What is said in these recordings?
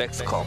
백스컴.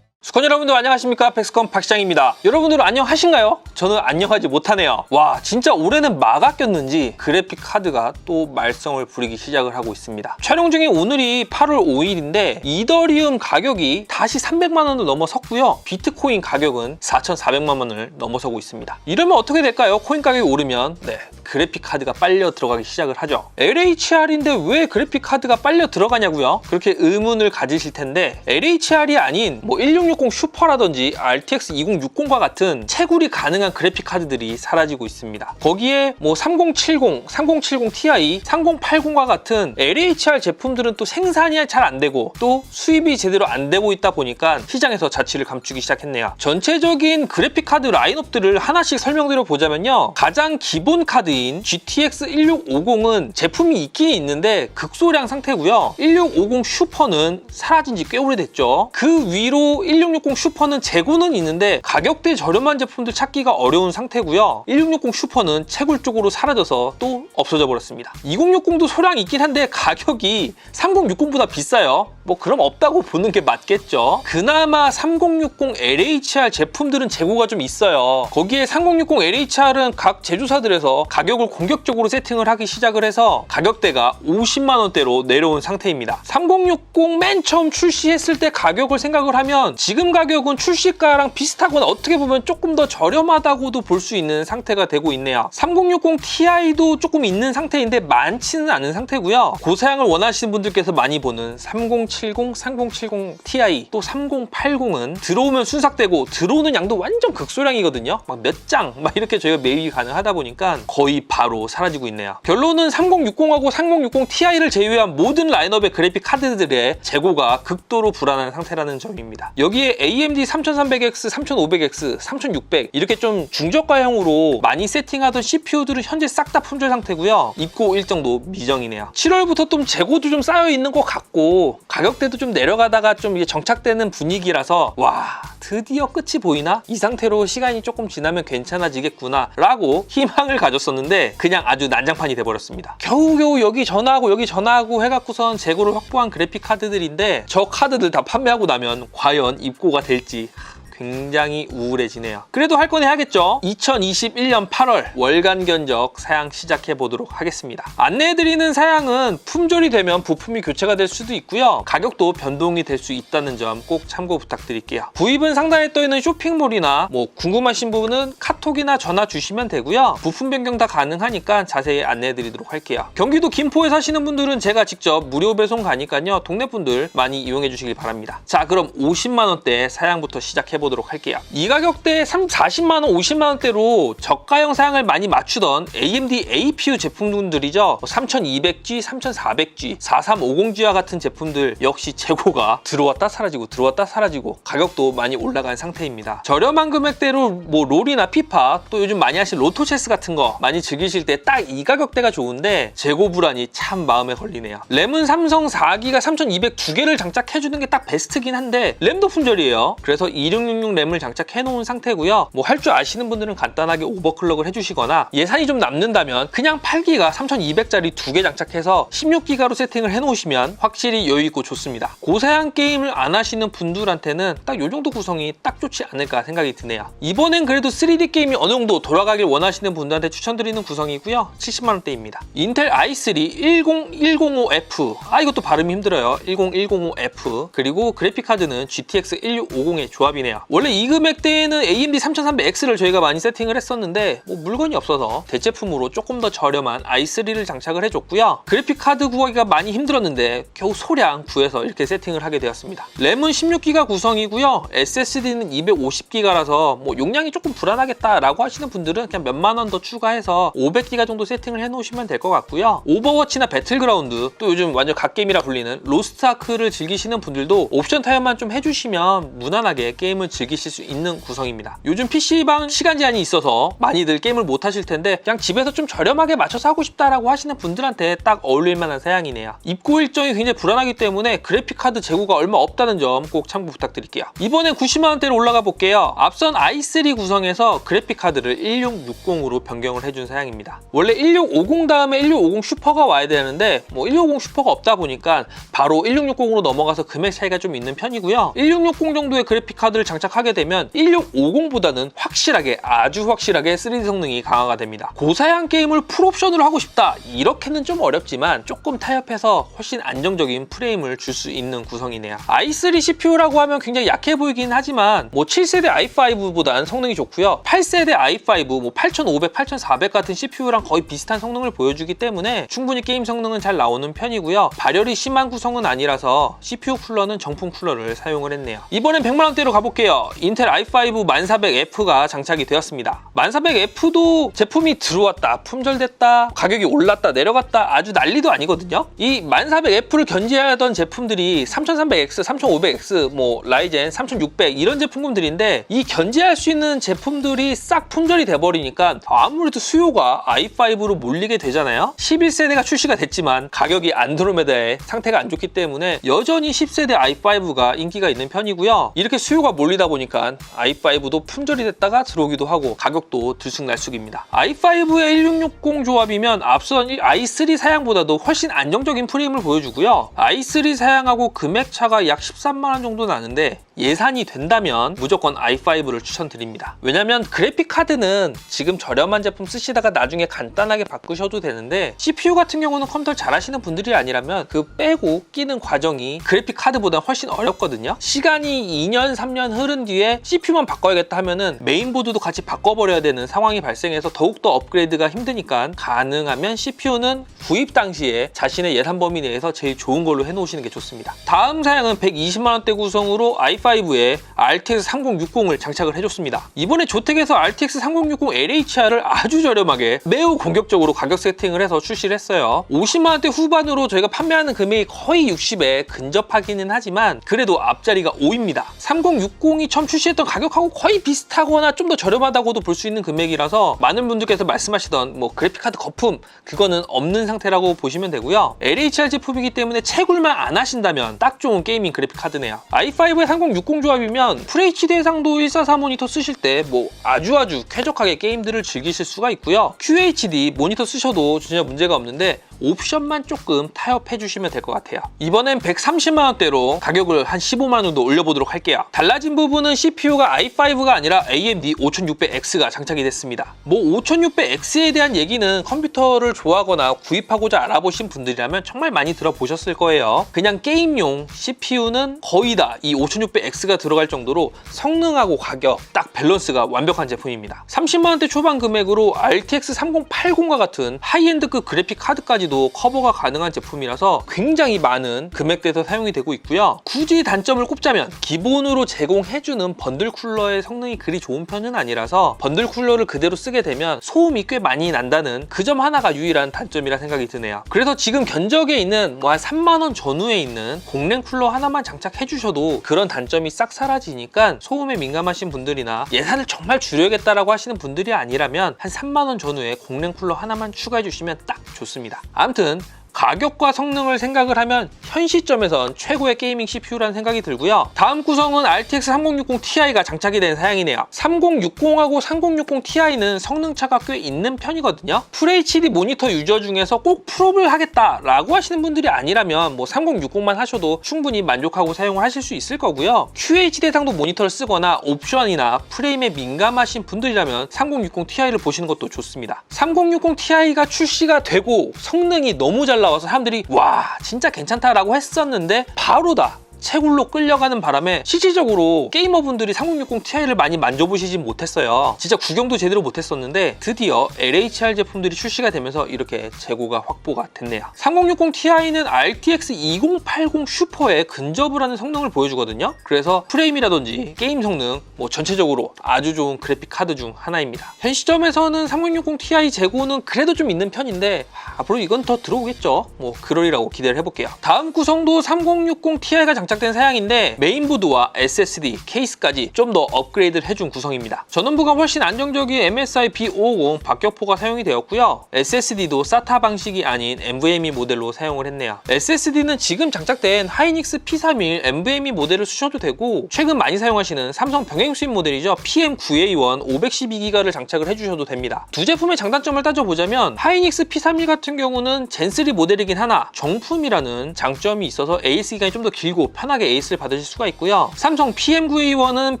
수건 여러분들 안녕하십니까? 백스컴 박시장입니다. 여러분들 안녕하신가요? 저는 안녕하지 못하네요. 와, 진짜 올해는 마가 꼈는지 그래픽 카드가 또 말썽을 부리기 시작을 하고 있습니다. 촬영 중에 오늘이 8월 5일인데 이더리움 가격이 다시 300만 원을 넘어섰고요. 비트코인 가격은 4,400만 원을 넘어서고 있습니다. 이러면 어떻게 될까요? 코인 가격이 오르면 그래픽 카드가 빨려 들어가기 시작을 하죠. LHR인데 왜 그래픽 카드가 빨려 들어가냐고요? 그렇게 의문을 가지실 텐데 LHR이 아닌 1660 슈퍼라든지 RTX 2060과 같은 채굴이 가능한 그래픽 카드들이 사라지고 있습니다. 거기에 3070, 3070 Ti, 3080과 같은 LHR 제품들은 또 생산이 잘 안 되고 또 수입이 제대로 안 되고 있다 보니까 시장에서 자취를 감추기 시작했네요. 전체적인 그래픽 카드 라인업들을 하나씩 설명드려 보자면요. 가장 기본 카드인 GTX 1650은 제품이 있긴 있는데 극소량 상태고요. 1650 슈퍼는 사라진 지 꽤 오래됐죠. 그 위로 1660 슈퍼는 재고는 있는데 가격대 저렴한 제품들 찾기가 어려운 상태고요. 1660 슈퍼는 채굴 쪽으로 사라져서 또 없어져 버렸습니다. 2060도 소량 있긴 한데 가격이 3060보다 비싸요. 그럼 없다고 보는 게 맞겠죠. 그나마 3060 LHR 제품들은 재고가 좀 있어요. 거기에 3060 LHR은 각 제조사들에서 가격을 공격적으로 세팅을 하기 시작을 해서 가격대가 50만 원대로 내려온 상태입니다. 3060 맨 처음 출시했을 때 가격을 생각을 하면 지금 가격은 출시가랑 비슷하거나 어떻게 보면 조금 더 저렴하다고도 볼 수 있는 상태가 되고 있네요. 3060 Ti도 조금 있는 상태인데 많지는 않은 상태고요. 고사양을 원하시는 분들께서 많이 보는 3070, 3070 Ti 또 3080은 들어오면 순삭되고 들어오는 양도 완전 극소량이거든요. 몇 장 이렇게 저희가 매입이 가능하다 보니까 거의 바로 사라지고 있네요. 결론은 3060하고 3060 Ti를 제외한 모든 라인업의 그래픽 카드들의 재고가 극도로 불안한 상태라는 점입니다. 여기에 AMD 3300X, 3500X, 3600 이렇게 좀 중저가형으로 많이 세팅하던 CPU들은 현재 싹 다 품절 상태고요. 입고 일정도 미정이네요. 7월부터 좀 재고도 좀 쌓여 있는 것 같고 가격대도 좀 내려가다가 좀 이게 정착되는 분위기라서 와, 드디어 끝이 보이나? 이 상태로 시간이 조금 지나면 괜찮아지겠구나 라고 희망을 가졌었는데 그냥 아주 난장판이 돼버렸습니다. 겨우겨우 여기 전화하고 해갖고선 재고를 확보한 그래픽 카드들인데 저 카드들 다 판매하고 나면 과연 입고가 될지 굉장히 우울해지네요. 그래도 할 건 해야겠죠. 2021년 8월 월간 견적 사양 시작해 보도록 하겠습니다. 안내해드리는 사양은 품절이 되면 부품이 교체가 될 수도 있고요. 가격도 변동이 될 수 있다는 점 꼭 참고 부탁드릴게요. 구입은 상단에 떠있는 쇼핑몰이나 궁금하신 부분은 카톡이나 전화 주시면 되고요. 부품 변경 다 가능하니까 자세히 안내해드리도록 할게요. 경기도 김포에 사시는 분들은 제가 직접 무료 배송 가니까요. 동네 분들 많이 이용해 주시길 바랍니다. 자, 그럼 50만 원대 사양부터 시작해 보도록 할게요. 이 가격대에 40만 원, 50만 원대로 저가형 사양을 많이 맞추던 AMD APU 제품들이죠. 3200G, 3400G, 4350G와 같은 제품들 역시 재고가 들어왔다 사라지고 가격도 많이 올라간 상태입니다. 저렴한 금액대로 롤이나 피파 또 요즘 많이 하실 로토체스 같은 거 많이 즐기실 때 딱 이 가격대가 좋은데 재고 불안이 참 마음에 걸리네요. 램은 삼성 4기가 3200 두 개를 장착해주는 게 딱 베스트긴 한데 램도 품절이에요. 그래서 2666 램을 장착해 놓은 상태고요. 할 줄 아시는 분들은 간단하게 오버클럭을 해주시거나 예산이 좀 남는다면 그냥 8기가 3200짜리 두 개 장착해서 16기가로 세팅을 해 놓으시면 확실히 여유있고 좋습니다. 고사양 게임을 안 하시는 분들한테는 딱 요 정도 구성이 딱 좋지 않을까 생각이 드네요. 이번엔 그래도 3D 게임이 어느 정도 돌아가길 원하시는 분들한테 추천드리는 구성이고요. 70만 원대입니다. 인텔 i3 10105F 이것도 발음이 힘들어요. 10105F 그리고 그래픽 카드는 GTX 1650의 조합이네요. 원래 이 금액대에는 AMD 3300X를 저희가 많이 세팅을 했었는데 물건이 없어서 대체품으로 조금 더 저렴한 i3를 장착을 해줬고요. 그래픽 카드 구하기가 많이 힘들었는데 겨우 소량 구해서 이렇게 세팅을 하게 되었습니다. 램은 16기가 구성이고요. SSD는 250기가라서 용량이 조금 불안하겠다라고 하시는 분들은 그냥 몇만 원 더 추가해서 500기가 정도 세팅을 해놓으시면 될 것 같고요. 오버워치나 배틀그라운드 또 요즘 완전 갓게임이라 불리는 로스트아크를 즐기시는 분들도 옵션 타협만 좀 해주시면 무난하게 게임을 즐기실 수 있는 구성입니다. 요즘 PC방 시간 제한이 있어서 많이들 게임을 못 하실 텐데 그냥 집에서 좀 저렴하게 맞춰서 하고 싶다라고 하시는 분들한테 딱 어울릴 만한 사양이네요. 입고 일정이 굉장히 불안하기 때문에 그래픽카드 재고가 얼마 없다는 점 꼭 참고 부탁드릴게요. 이번엔 90만원대로 올라가 볼게요. 앞선 i3 구성에서 그래픽카드를 1660으로 변경을 해준 사양입니다. 원래 1650 다음에 1650 슈퍼가 와야 되는데 1650 슈퍼가 없다 보니까 바로 1660으로 넘어가서 금액 차이가 좀 있는 편이고요. 1660 정도의 그래픽카드를 장착하게 되면 1650보다는 확실하게, 아주 확실하게 3D 성능이 강화가 됩니다. 고사양 게임을 풀옵션으로 하고 싶다, 이렇게는 좀 어렵지만 조금 타협해서 훨씬 안정적인 프레임을 줄 수 있는 구성이네요. i3 CPU라고 하면 굉장히 약해 보이긴 하지만 7세대 i5보다는 성능이 좋고요. 8세대 i5, 8500, 8400 같은 CPU랑 거의 비슷한 성능을 보여주기 때문에 충분히 게임 성능은 잘 나오는 편이고요. 발열이 심한 구성은 아니라서 CPU 쿨러는 정품 쿨러를 사용을 했네요. 이번엔 100만원대로 가볼게요. 인텔 i5 1400F가 장착이 되었습니다. 1400F도 제품이 들어왔다, 품절됐다, 가격이 올랐다, 내려갔다 아주 난리도 아니거든요. 이 1400F를 견제하던 제품들이 3300X, 3500X, 라이젠 3600 이런 제품군들인데 이 견제할 수 있는 제품들이 싹 품절이 돼버리니까 아무래도 수요가 i5로 몰리게 되잖아요. 11세대가 출시가 됐지만 가격이 안드로메다의 상태가 안 좋기 때문에 여전히 10세대 i5가 인기가 있는 편이고요. 이렇게 수요가 몰리다 보니까 i5도 품절이 됐다가 들어오기도 하고 가격도 들쑥날쑥입니다. i5의 1660 조합이면 앞선 i3 사양보다도 훨씬 안정적인 프레임을 보여주고요. i3 사양하고 금액 차가 약 13만원 정도 나는데 예산이 된다면 무조건 i5를 추천드립니다. 왜냐면 그래픽 카드는 지금 저렴한 제품 쓰시다가 나중에 간단하게 바꾸셔도 되는데 CPU 같은 경우는 컴퓨터 잘 하시는 분들이 아니라면 그 빼고 끼는 과정이 그래픽 카드보다 훨씬 어렵거든요. 시간이 2년 3년 흐른 뒤에 CPU만 바꿔야겠다 하면은 메인보드도 같이 바꿔버려야 되는 상황이 발생해서 더욱더 업그레이드가 힘드니까 가능하면 CPU는 구입 당시에 자신의 예산 범위 내에서 제일 좋은 걸로 해놓으시는 게 좋습니다. 다음 사양은 120만원대 구성으로 i5에 RTX 3060을 장착을 해줬습니다. 이번에 조텍에서 RTX 3060 LHR을 아주 저렴하게 매우 공격적으로 가격 세팅을 해서 출시를 했어요. 50만원대 후반으로 저희가 판매하는 금액이 거의 60에 근접하기는 하지만 그래도 앞자리가 5입니다. 3060이 처음 출시했던 가격하고 거의 비슷하거나 좀 더 저렴하다고도 볼 수 있는 금액이라서 많은 분들께서 말씀하시던 그래픽카드 거품 그거는 없는 상태라고 보시면 되고요. LHR 제품이기 때문에 채굴만 안 하신다면 딱 좋은 게이밍 그래픽카드네요. i5의 3060 조합이면 FHD 해상도 144 모니터 쓰실 때 아주 쾌적하게 게임들을 즐기실 수가 있고요. QHD 모니터 쓰셔도 전혀 문제가 없는데 옵션만 조금 타협해 주시면 될 것 같아요. 이번엔 130만원대로 가격을 한 15만원 정도 올려보도록 할게요. 달라진 부분은 CPU가 i5가 아니라 AMD 5600X가 장착이 됐습니다. 5600X에 대한 얘기는 컴퓨터를 좋아하거나 구입하고자 알아보신 분들이라면 정말 많이 들어보셨을 거예요. 그냥 게임용 CPU는 거의 다 이 5600X가 들어갈 정도로 성능하고 가격 딱 밸런스가 완벽한 제품입니다. 30만원대 초반 금액으로 RTX 3080과 같은 하이엔드급 그래픽 카드까지도 커버가 가능한 제품이라서 굉장히 많은 금액대에서 사용이 되고 있고요. 굳이 단점을 꼽자면 기본으로 제공해주는 번들 쿨러의 성능이 그리 좋은 편은 아니라서 번들 쿨러를 그대로 쓰게 되면 소음이 꽤 많이 난다는 그 점 하나가 유일한 단점이라 생각이 드네요. 그래서 지금 견적에 있는 한 3만원 전후에 있는 공랭 쿨러 하나만 장착해 주셔도 그런 단점이 싹 사라지니까 소음에 민감하신 분들이나 예산을 정말 줄여야겠다라고 하시는 분들이 아니라면 한 3만원 전후에 공랭 쿨러 하나만 추가해 주시면 딱 좋습니다. 아무튼 가격과 성능을 생각을 하면 현 시점에선 최고의 게이밍 CPU라는 생각이 들고요. 다음 구성은 RTX 3060 Ti가 장착이 된 사양이네요. 3060하고 3060 Ti는 성능차가 꽤 있는 편이거든요. FHD 모니터 유저 중에서 꼭 풀업을 하겠다라고 하시는 분들이 아니라면 3060만 하셔도 충분히 만족하고 사용을 하실 수 있을 거고요. QHD 해상도 모니터를 쓰거나 옵션이나 프레임에 민감하신 분들이라면 3060 Ti를 보시는 것도 좋습니다. 3060 Ti가 출시가 되고 성능이 너무 잘 나와서 사람들이 와 진짜 괜찮다라고 했었는데 바로 다 채굴로 끌려가는 바람에 실질적으로 게이머분들이 3060 Ti를 많이 만져보시진 못했어요. 진짜 구경도 제대로 못했었는데 드디어 LHR 제품들이 출시가 되면서 이렇게 재고가 확보가 됐네요. 3060 Ti는 RTX 2080 슈퍼에 근접을 하는 성능을 보여주거든요. 그래서 프레임이라든지 게임 성능 전체적으로 아주 좋은 그래픽 카드 중 하나입니다. 현 시점에서는 3060 Ti 재고는 그래도 좀 있는 편인데 앞으로 이건 더 들어오겠죠. 그러리라고 기대를 해볼게요. 다음 구성도 3060 Ti가 장착 장착된 사양인데 메인보드와 SSD, 케이스까지 좀 더 업그레이드를 해준 구성입니다. 전원부가 훨씬 안정적인 MSI B550 박격포가 사용이 되었고요. SSD도 SATA 방식이 아닌 NVMe 모델로 사용을 했네요. SSD는 지금 장착된 하이닉스 P31 NVMe 모델을 쓰셔도 되고 최근 많이 사용하시는 삼성 병행 수입 모델이죠. PM9A1 512기가를 장착을 해주셔도 됩니다. 두 제품의 장단점을 따져보자면 하이닉스 P31 같은 경우는 젠3 모델이긴 하나 정품이라는 장점이 있어서 AS 기간이 좀 더 길고 편하게 AS를 받으실 수가 있고요. 삼성 PM9A1은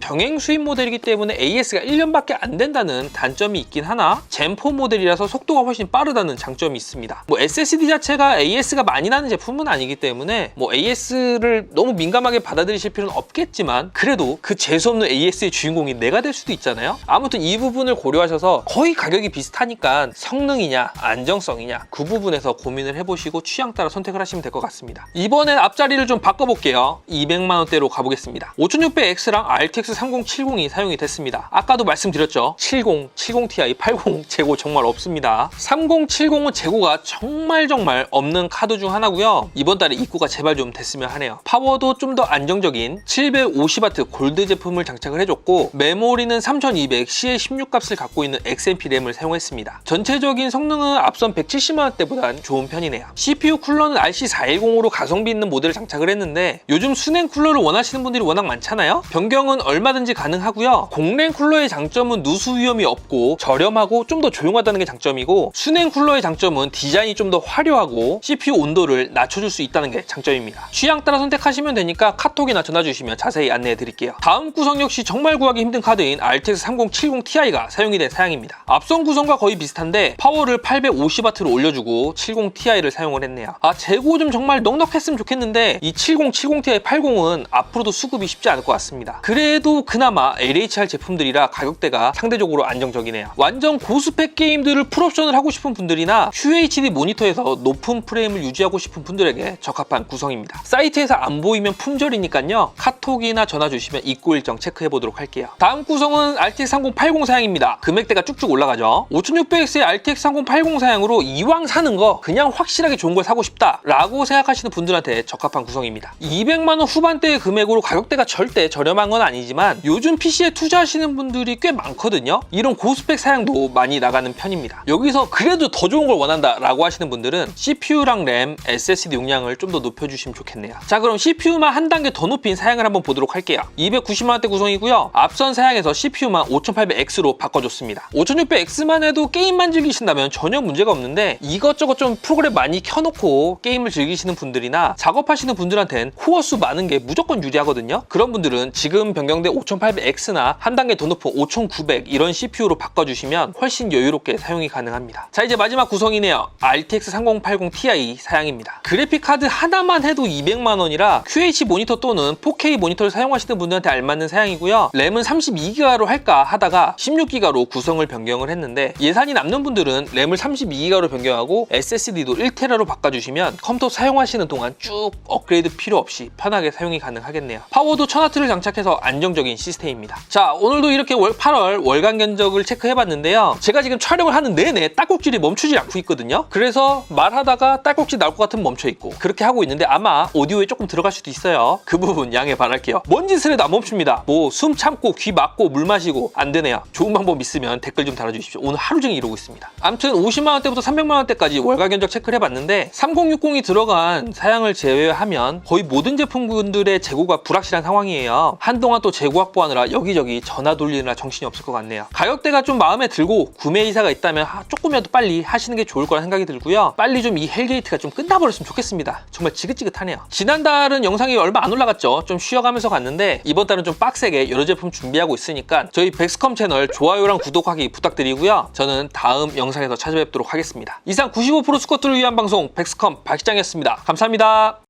병행 수입 모델이기 때문에 AS가 1년밖에 안 된다는 단점이 있긴 하나 젠4 모델이라서 속도가 훨씬 빠르다는 장점이 있습니다. SSD 자체가 AS가 많이 나는 제품은 아니기 때문에 AS를 너무 민감하게 받아들이실 필요는 없겠지만 그래도 그 재수없는 AS의 주인공이 내가 될 수도 있잖아요. 아무튼 이 부분을 고려하셔서 거의 가격이 비슷하니까 성능이냐 안정성이냐 그 부분에서 고민을 해보시고 취향 따라 선택을 하시면 될 것 같습니다. 이번엔 앞자리를 좀 바꿔볼게요. 200만원대로 가보겠습니다. 5600X랑 RTX 3070이 사용이 됐습니다. 아까도 말씀드렸죠. 70, 70ti, 80 재고 정말 없습니다. 3070은 재고가 정말 없는 카드 중 하나고요. 이번 달에 입고가 제발 좀 됐으면 하네요. 파워도 좀 더 안정적인 750W 골드 제품을 장착을 해줬고 메모리는 3200 CL16 값을 갖고 있는 XMP 램을 사용했습니다. 전체적인 성능은 앞선 170만원대보단 좋은 편이네요. CPU 쿨러는 RC410으로 가성비 있는 모델을 장착을 했는데 요즘 순행 쿨러를 원하시는 분들이 워낙 많잖아요. 변경은 얼마든지 가능하고요. 공랭 쿨러의 장점은 누수 위험이 없고 저렴하고 좀 더 조용하다는 게 장점이고 순행 쿨러의 장점은 디자인이 좀 더 화려하고 CPU 온도를 낮춰줄 수 있다는 게 장점입니다. 취향 따라 선택하시면 되니까 카톡이나 전화 주시면 자세히 안내해 드릴게요. 다음 구성 역시 정말 구하기 힘든 카드인 RTX 3070 Ti가 사용이 된 사양입니다. 앞선 구성과 거의 비슷한데 파워를 850W로 올려주고 70ti를 사용을 했네요. 재고 좀 정말 넉넉했으면 좋겠는데 이 70, 70ti, 80은 앞으로도 수급이 쉽지 않을 것 같습니다. 그래도 그나마 LHR 제품들이라 가격대가 상대적으로 안정적이네요. 완전 고스펙 게임들을 풀옵션을 하고 싶은 분들이나 QHD 모니터에서 높은 프레임을 유지하고 싶은 분들에게 적합한 구성입니다. 사이트에서 안 보이면 품절이니까요. 카톡이나 전화 주시면 입고 일정 체크해 보도록 할게요. 다음 구성은 RTX 3080 사양입니다. 금액대가 쭉쭉 올라가죠. 5600X의 RTX 3080 사양으로 이왕 사는 거 그냥 확실하게 좋은 걸 사고 싶다 라고 생각하시는 분들한테 적합한 구성입니다. 200만원 후반대의 금액으로 가격대가 절대 저렴한 건 아니지만 요즘 PC에 투자하시는 분들이 꽤 많거든요. 이런 고스펙 사양도 많이 나가는 편입니다. 여기서 그래도 더 좋은 걸 원한다 라고 하시는 분들은 CPU랑 램, SSD 용량을 좀 더 높여주시면 좋겠네요. 자, 그럼 CPU만 한 단계 더 높인 사양을 한번 보도록 할게요. 290만원대 구성이고요. 앞선 사양에서 CPU만 5800X로 바꿔줬습니다. 5600X만 해도 게임만 즐기신다면 전혀 문제가 없는데 이것저것 좀 프로그램 많이 켜놓고 게임을 즐기시는 분들이나 작업하시는 분들한텐 코어 수 많은 게 무조건 유리하거든요. 그런 분들은 지금 변경된 5800X나 한 단계 더 높은 5900 이런 CPU로 바꿔주시면 훨씬 여유롭게 사용이 가능합니다. 자, 이제 마지막 구성이네요. RTX 3080 Ti 사양입니다. 그래픽 카드 하나만 해도 200만원이라 QHD 모니터 또는 4K 모니터를 사용하시는 분들한테 알맞는 사양이고요. 램은 32기가로 할까 하다가 16기가로 구성을 변경을 했는데 예산이 남는 분들은 램을 32기가로 변경하고 SSD도 1TB로 바꿔주시면 컴퓨터 사용하시는 동안 쭉 업그레이드 필요 없이 편하게 사용이 가능하겠네요. 파워도 1000W를 장착해서 안정적인 시스템입니다. 자, 오늘도 이렇게 8월 월간 견적을 체크해봤는데요. 제가 지금 촬영을 하는 내내 딸꾹질이 멈추지 않고 있거든요. 그래서 말하다가 딸꾹질 나올 것 같으면 멈춰있고 그렇게 하고 있는데 아마 오디오에 조금 들어갈 수도 있어요. 그 부분 양해 바랄게요. 뭔 짓을 해도 안 멈춥니다. 숨 참고 귀 막고 물 마시고 안 되네요. 좋은 방법 있으면 댓글 좀 달아주십시오. 오늘 하루 종일 이러고 있습니다. 아무튼 50만원대부터 300만원대까지 월가 견적 체크를 해봤는데 3060이 들어간 사양을 제외하면 거의 모든 제품군들의 재고가 불확실한 상황이에요. 한동안 또 재고 확보하느라 여기저기 전화 돌리느라 정신이 없을 것 같네요. 가격대가 좀 마음에 들고 구매 의사가 있다면 조금이라도 빨리 하시는 게 좋을 거라 생각이 들고요. 빨리 좀 이 헬게이트가 좀 끝나버렸으면 좋겠습니다. 정말 지긋지긋하네요. 지난달은 영상이 얼마 안 올라갔죠. 좀 쉬어가면서 갔는데 이번 달은 좀 빡세게 여러 제품 준비하고 있으니까 저희 백스컴 채널 좋아요랑 구독하기 부탁드리고요. 저는 다음 영상에서 찾아뵙도록 하겠습니다. 이상 95% 스쿼트를 위한 방송 백스컴 박시장이었습니다. 감사합니다.